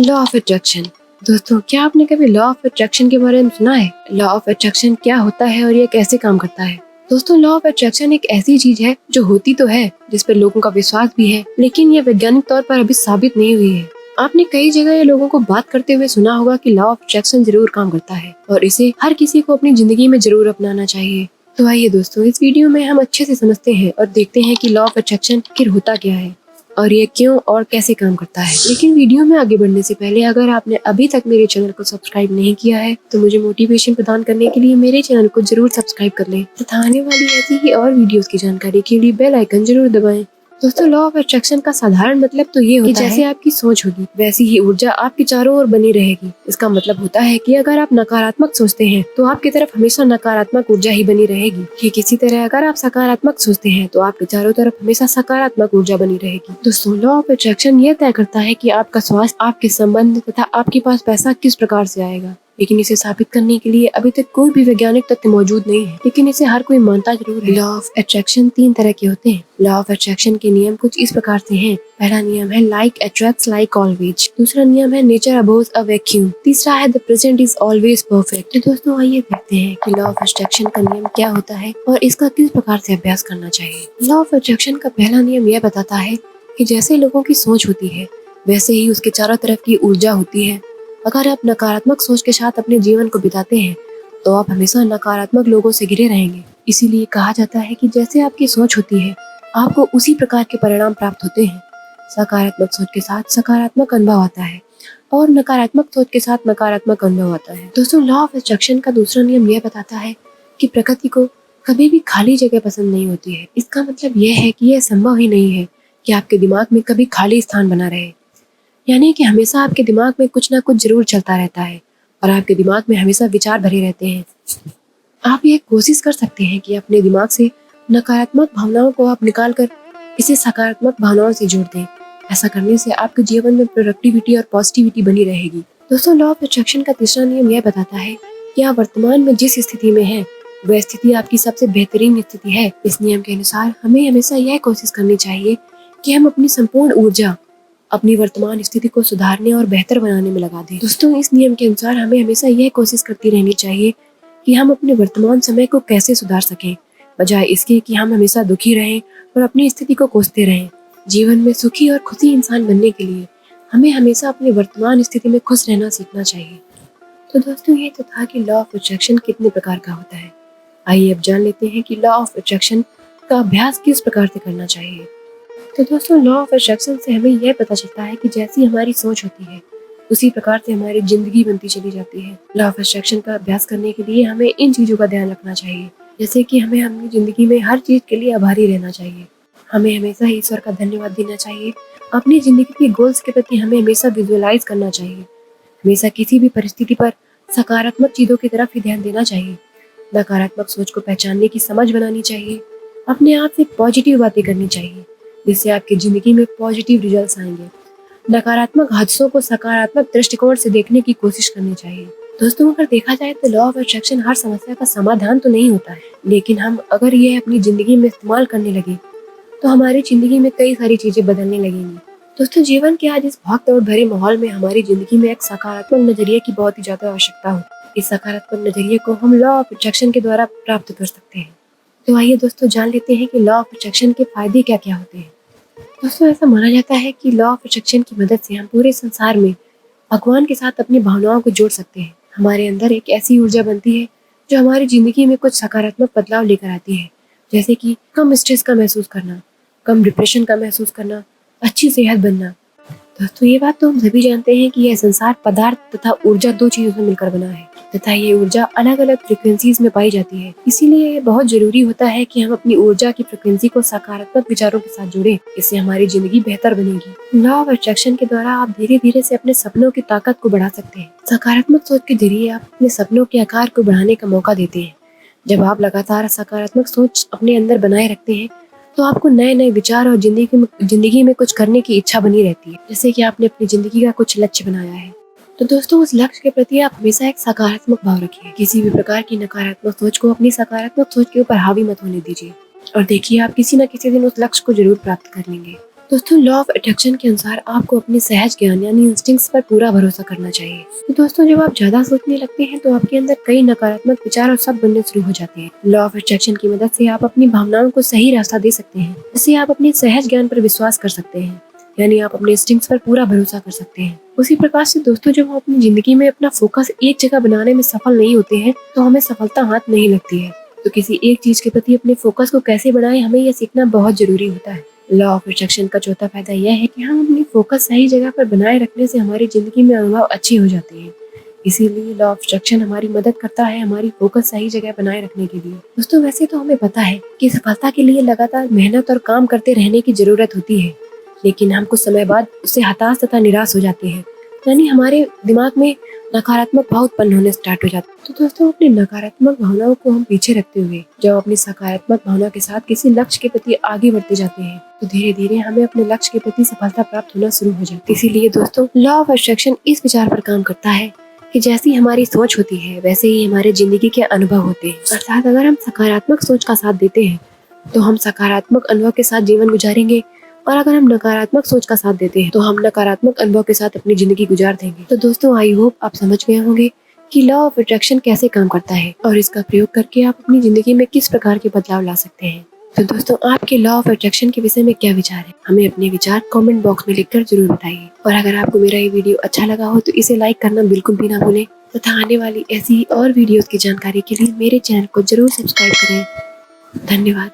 Law of attraction. दोस्तों, क्या आपने कभी लॉ ऑफ अट्रैक्शन के बारे में सुना है? लॉ ऑफ अट्रैक्शन क्या होता है और ये कैसे काम करता है? दोस्तों, लॉ ऑफ अट्रैक्शन एक ऐसी चीज है जो होती तो है, जिस पर लोगों का विश्वास भी है, लेकिन ये वैज्ञानिक तौर पर अभी साबित नहीं हुई है। आपने कई जगह ये लोगों को बात करते हुए सुना होगा कि लॉ ऑफ अट्रैक्शन जरूर काम करता है और इसे हर किसी को अपनी जिंदगी में जरूर अपनाना चाहिए। तो आइए दोस्तों, इस वीडियो में हम अच्छे से समझते हैं और देखते हैं कि लॉ ऑफ अट्रैक्शन आखिर होता क्या है और ये क्यों और कैसे काम करता है। लेकिन वीडियो में आगे बढ़ने से पहले अगर आपने अभी तक मेरे चैनल को सब्सक्राइब नहीं किया है तो मुझे मोटिवेशन प्रदान करने के लिए मेरे चैनल को जरूर सब्सक्राइब कर लें तथा आने वाली ऐसी ही और वीडियोस की जानकारी के लिए बेल आइकन जरूर दबाएं। दोस्तों, लॉ ऑफ अट्रैक्शन का साधारण मतलब तो ये होता है कि जैसे आपकी सोच होगी वैसी ही ऊर्जा आपके चारों ओर बनी रहेगी। इसका मतलब होता है कि अगर आप नकारात्मक सोचते हैं तो आपकी तरफ हमेशा नकारात्मक ऊर्जा ही बनी रहेगी। ठीक इसी तरह अगर आप सकारात्मक सोचते हैं तो आपके चारों तरफ हमेशा सकारात्मक ऊर्जा बनी रहेगी। दोस्तों, लॉ ऑफ अट्रैक्शन ये तय करता है कि आपका स्वास्थ्य, आपके संबंध तथा आपके पास पैसा किस प्रकार से आएगा। लेकिन इसे साबित करने के लिए अभी तक कोई भी वैज्ञानिक तथ्य मौजूद नहीं है, लेकिन इसे हर कोई मानता जरूर है। लॉ ऑफ अट्रैक्शन 3 तरह के होते हैं। लॉ ऑफ अट्रैक्शन के नियम कुछ इस प्रकार से हैं। पहला नियम है लाइक अट्रैक्ट्स लाइक ऑलवेज। दूसरा नियम है नेचर अबोव्स अ वैक्यूम। तीसरा है the present is always perfect. तो दोस्तों, आइए देखते हैं कि लॉ ऑफ अट्रैक्शन का नियम क्या होता है और इसका किस प्रकार से अभ्यास करना चाहिए। लॉ ऑफ अट्रैक्शन का पहला नियम यह बताता है कि जैसे लोगों की सोच होती है वैसे ही उसके चारों तरफ की ऊर्जा होती है। अगर आप नकारात्मक सोच के साथ अपने जीवन को बिताते हैं तो आप हमेशा नकारात्मक लोगों से घिरे रहेंगे। इसीलिए कहा जाता है कि जैसे आपकी सोच होती है आपको उसी प्रकार के परिणाम प्राप्त होते हैं। सकारात्मक सोच के साथ सकारात्मक अनुभव आता है और नकारात्मक सोच के साथ नकारात्मक अनुभव आता है। दोस्तों, लॉ ऑफ अट्रैक्शन का दूसरा नियम यह बताता है कि प्रकृति को कभी भी खाली जगह पसंद नहीं होती है। इसका मतलब यह है कि यह संभव ही नहीं है कि आपके दिमाग में कभी खाली स्थान बना रहे। यानी कि हमेशा आपके दिमाग में कुछ ना कुछ जरूर चलता रहता है और आपके दिमाग में हमेशा विचार भरे रहते हैं। आप ये कोशिश कर सकते हैं कि अपने दिमाग से नकारात्मक भावनाओं को आप निकाल कर इसे सकारात्मक भावनाओं से जोड़ दें। ऐसा करने से आपके जीवन में प्रोडक्टिविटी और पॉजिटिविटी बनी रहेगी। दोस्तों, लॉ ऑफ अट्रैक्शन का तीसरा नियम यह बताता है कि आप वर्तमान में जिस स्थिति में हैं वह स्थिति आपकी सबसे बेहतरीन स्थिति है। इस नियम के अनुसार हमें हमेशा यह कोशिश करनी चाहिए कि हम अपनी संपूर्ण ऊर्जा अपनी वर्तमान स्थिति को सुधारने और बेहतर बनाने में लगा दें। दोस्तों, इस नियम के अनुसार हमें हमेशा यह कोशिश करती रहनी चाहिए कि हम अपने वर्तमान समय को कैसे सुधार सकें, बजाय इसके कि हम हमेशा दुखी रहें और अपनी स्थिति को कोसते रहें। जीवन में सुखी और खुशी इंसान बनने के लिए हमें हमेशा अपनी वर्तमान स्थिति में खुश रहना सीखना चाहिए। तो दोस्तों, ये तो था कि लॉ ऑफ अट्रैक्शन कितने प्रकार का होता है। आइए अब जान लेते हैं कि लॉ ऑफ अट्रैक्शन का अभ्यास किस प्रकार से करना चाहिए। तो दोस्तों, लॉ ऑफ अट्रैक्शन से हमें यह पता चलता है कि जैसी हमारी सोच होती है उसी प्रकार से हमारी जिंदगी बनती चली जाती है। लॉ ऑफ अट्रैक्शन का अभ्यास करने के लिए हमें इन चीजों का ध्यान रखना चाहिए, जैसे कि हमें अपनी जिंदगी में हर चीज के लिए आभारी रहना चाहिए। हमें हमेशा ईश्वर का धन्यवाद देना चाहिए। अपनी जिंदगी के गोल्स के प्रति हमें हमेशा विजुअलाइज करना चाहिए। हमेशा किसी भी परिस्थिति पर सकारात्मक चीजों की तरफ ही ध्यान देना चाहिए। नकारात्मक सोच को पहचानने की समझ बनानी चाहिए। अपने आप से पॉजिटिव बातें करनी चाहिए जिससे आपकी जिंदगी में पॉजिटिव रिजल्ट्स आएंगे। नकारात्मक हादसों को सकारात्मक दृष्टिकोण से देखने की कोशिश करनी चाहिए। दोस्तों, अगर देखा जाए तो लॉ ऑफ अट्रैक्शन हर समस्या का समाधान तो नहीं होता है, लेकिन हम अगर ये अपनी जिंदगी में इस्तेमाल करने लगे तो हमारी जिंदगी में कई सारी चीजें बदलने लगेंगी। दोस्तों, जीवन के आज इस भागदौड़ भरे माहौल में हमारी जिंदगी में एक सकारात्मक नजरिए की बहुत ही ज्यादा आवश्यकता होती है। इस सकारात्मक नजरिए को हम लॉ ऑफ अट्रैक्शन के द्वारा प्राप्त कर सकते हैं। तो आइए दोस्तों, जान लेते हैं कि लॉ ऑफ अट्रैक्शन के फायदे क्या क्या होते हैं। दोस्तों, ऐसा माना जाता है कि लॉ ऑफ अट्रैक्शन की मदद से हम पूरे संसार में भगवान के साथ अपनी भावनाओं को जोड़ सकते हैं। हमारे अंदर एक ऐसी ऊर्जा बनती है जो हमारी जिंदगी में कुछ सकारात्मक बदलाव लेकर आती है, जैसे कि कम स्ट्रेस का महसूस करना, कम डिप्रेशन का महसूस करना, अच्छी सेहत बनना। दोस्तों, ये बात तो हम सभी जानते हैं कि यह संसार पदार्थ तथा ऊर्जा 2 चीजों से मिलकर बना है तथा ये ऊर्जा अलग अलग फ्रिक्वेंसीज में पाई जाती है। इसीलिए ये बहुत जरूरी होता है कि हम अपनी ऊर्जा की फ्रिक्वेंसी को सकारात्मक विचारों के साथ जोड़ें। इससे हमारी जिंदगी बेहतर बनेगी। लॉ ऑफ अट्रैक्शन के द्वारा आप धीरे धीरे से अपने सपनों की ताकत को बढ़ा सकते हैं। सकारात्मक सोच के जरिए आप अपने सपनों के आकार को बढ़ाने का मौका देते हैं। जब आप लगातार सकारात्मक सोच अपने अंदर बनाए रखते हैं तो आपको नए नए विचार और जिंदगी में कुछ करने की इच्छा बनी रहती है, जैसे कि आपने अपनी जिंदगी का कुछ लक्ष्य बनाया है। तो दोस्तों, उस लक्ष्य के प्रति आप हमेशा एक सकारात्मक भाव रखिए। किसी भी प्रकार की नकारात्मक सोच को अपनी सकारात्मक सोच के ऊपर हावी मत होने दीजिए और देखिए आप किसी न किसी दिन उस लक्ष्य को जरूर प्राप्त कर लेंगे। दोस्तों लॉ ऑफ अट्रैक्शन के अनुसार आपको अपने सहज ज्ञान यानी इंस्टिंक्ट्स पर पूरा भरोसा करना चाहिए। तो दोस्तों जब आप ज्यादा सोचने लगते हैं तो आपके अंदर कई नकारात्मक विचार और सब बनने शुरू हो जाते हैं। लॉ ऑफ अट्रैक्शन की मदद से आप अपनी भावनाओं को सही रास्ता दे सकते हैं, जिससे आप अपने सहज ज्ञान पर विश्वास कर सकते हैं, यानी आप अपने इंस्टिंक्ट्स पर पूरा भरोसा कर सकते हैं। उसी प्रकार से दोस्तों जब हम अपनी जिंदगी में अपना फोकस एक जगह बनाने में सफल नहीं होते हैं तो हमें सफलता हाथ नहीं लगती है। तो किसी एक चीज के प्रति अपने फोकस को कैसे बढ़ाएं, हमें यह सीखना बहुत जरूरी होता है। लॉ ऑफ अट्रैक्शन का चौथा फायदा यह है कि हम अपनी फोकस सही जगह पर बनाए रखने से हमारी जिंदगी में अनुभव अच्छे हो जाते हैं। इसीलिए लॉ ऑफ अट्रैक्शन हमारी मदद करता है हमारी फोकस सही जगह बनाए रखने के लिए। दोस्तों वैसे तो हमें पता है कि सफलता के लिए लगातार मेहनत और काम करते रहने की जरूरत होती है, लेकिन हम कुछ समय बाद उससे हताश तथा निराश हो जाते हैं, यानी हमारे दिमाग में नकारात्मक भाव उत्पन्न होने स्टार्ट हो जाते हैं। तो दोस्तों अपनी नकारात्मक भावनाओं को हम पीछे रखते हुए जब अपनी सकारात्मक भावना के साथ किसी लक्ष्य के प्रति आगे बढ़ते जाते हैं तो धीरे धीरे हमें अपने लक्ष्य के प्रति सफलता प्राप्त होना शुरू हो जाती है। इसीलिए दोस्तों लॉ ऑफ अट्रैक्शन इस विचार पर काम करता है कि जैसी हमारी सोच होती है वैसे ही हमारे जिंदगी के अनुभव होते हैं। अर्थात अगर हम सकारात्मक सोच का साथ देते हैं तो हम सकारात्मक अनुभव के साथ जीवन गुजारेंगे, और अगर हम नकारात्मक सोच का साथ देते हैं तो हम नकारात्मक अनुभव के साथ अपनी जिंदगी गुजार देंगे। तो दोस्तों आई होप आप समझ गए होंगे कि लॉ ऑफ अट्रैक्शन कैसे काम करता है और इसका प्रयोग करके आप अपनी जिंदगी में किस प्रकार के बदलाव ला सकते हैं। तो दोस्तों आपके लॉ ऑफ अट्रैक्शन के विषय में क्या विचार है, हमें अपने विचार कमेंट बॉक्स में लिखकर जरूर बताइए। और अगर आपको मेरा ये वीडियो अच्छा लगा हो तो इसे लाइक करना बिल्कुल भी ना भूलें तथा आने वाली ऐसी और वीडियोस की जानकारी के लिए मेरे चैनल को जरूर सब्सक्राइब करें। धन्यवाद।